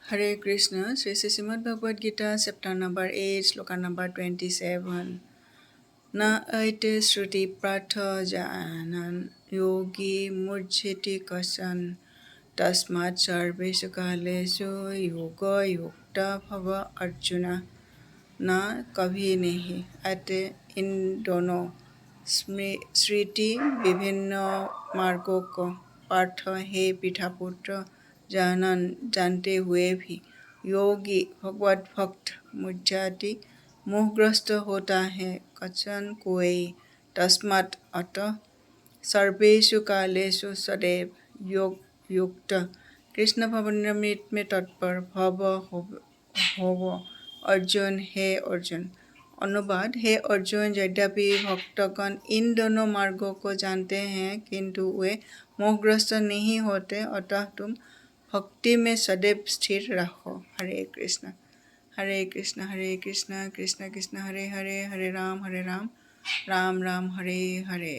Hare Krishna, Sri Srimad Bhagavad Gita, chapter number 8, sloka number 27. Na aite shruti pratha janan yogi murjiti kasan tasmat sarvesu kalesu yoga yukta bhava arjuna na kabhi nahi at इन दोनों स्मृति विभिन्न मार्गों को पार्थ हे पितापुत्र जानते हुए भी योगी भगवत भक्त मुझाति मोहग्रस्त होता है कचन कोई तस्मात् अतः सर्वेषु कालेषु सदैव योग युक्त कृष्ण भवनामृत में तत्पर भव होव अर्जुन हे अर्जुन। अनुवाद हे अर्जुन, यद्यपि भक्तगण इन दोनों मार्गों को जानते हैं किंतु वे मोहग्रस्त नहीं होते, अतः तुम भक्ति में सदैव स्थिर रहो। हरे कृष्ण हरे कृष्ण कृष्ण कृष्ण हरे हरे, हरे राम राम राम हरे हरे।